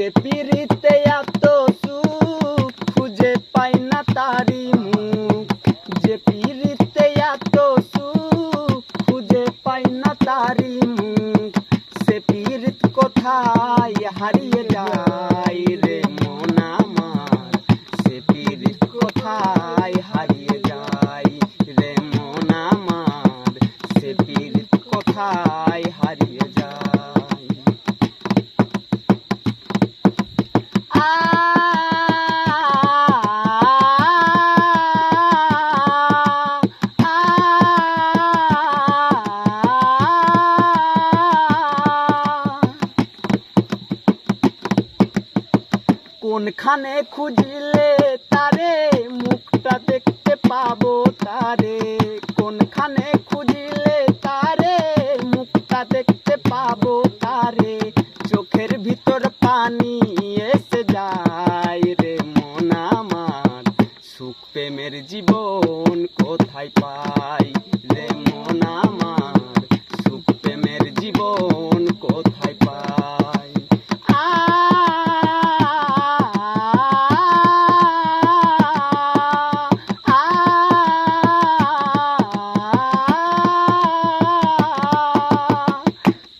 যে পিরিতে এত সুখ খুঁজে পাই না তারি মুখ, যে পিরিতে এত সুখ খুঁজে পাই না তারি মুখ, সে পিরিত কোথায় হারিয়ে যায় রে মন আমার, সে পিরিত কোথায় হারিয়ে যায় রে মন আমার, সে পিরিত কোথায় হারিয়ে যায়। কোনখানে খুঁজলে তারে মুখটা দেখতে পাবো তারে, কোনখানে খুঁজলে তারে মুখটা দেখতে পাবো তারে, চোখের ভিতর পানি এসে যায় রে মন আমার, সুখ প্রেমের জীবন কোথায় পাই রে মন আমার, সুখ প্রেমের জীবন কোথায় পাই।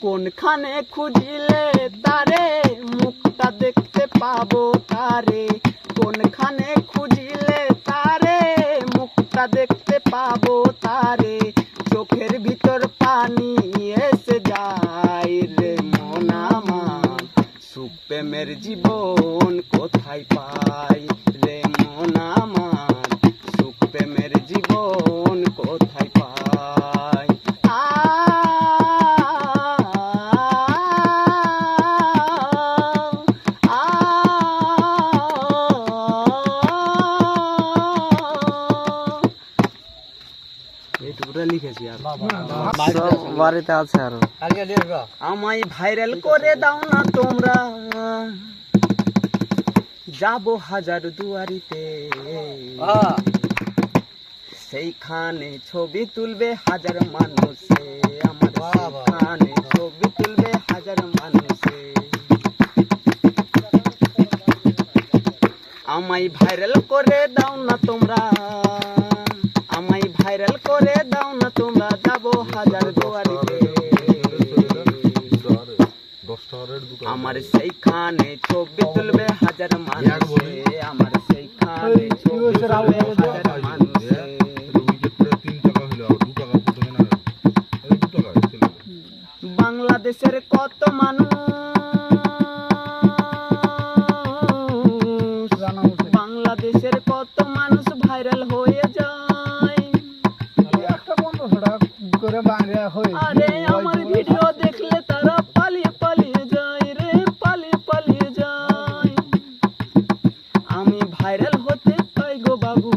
কোনখানে খুঁজলে তারে মুখটা দেখতে পাবো তারে, কোনখানে খুঁজলে তারে মুখটা দেখতে পাবো তারে, চোখের ভিতর পানি এসে যায় রে মন আমার, সুখ প্রেমের জীবন কোথায় পাই রে মন আমার, সুখ প্রেমের জীবন কোথায় পাই। লিখেছি আর বাড়িতে আছে আরো। আমায় ভাইরাল করে দাও না তোমরা, যাবো হাজার দুয়ারিতে, সেইখানে ছবি তুলবে হাজার মানুষে, আমার সেইখানে ছবি তুলবে হাজার মানুষে। আমায় ভাইরাল করে দাও না তোমরা, আমায় ভাইরাল করে দাও না তোমরা, যাবো হাজার দুয়ারিতে, আমার সেইখানে ছবি তুলবে হাজার মানুষে, আমার সেইখানে ছবি তুলবে হাজার মানুষে। বাংলাদেশের কত মানুষ, বাংলাদেশের কত মানুষ ভাইরাল হয়ে যায়, আরে আমার ভিডিও দেখলে তারা পালিয়ে পালিয়ে যায় রে, পালিয়ে পালিয়ে যায়। আমি ভাইরাল হতে চাই গো বাবু,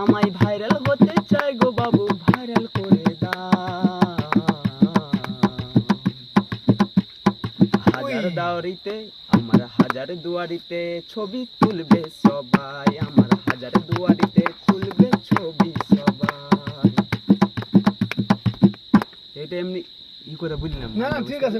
আমায় ভাইরাল হতে চাই গো বাবু, ভাইরাল করে দাও। হাজার দাওয়ারিতে আমার হাজার দুয়ারিতে ছবি তুলবে সবাই, আমার হাজার দুয়ারিতে তুলবে ছবি সবাই। এটা এমনি ই করে বুঝলাম না, ঠিক আছে।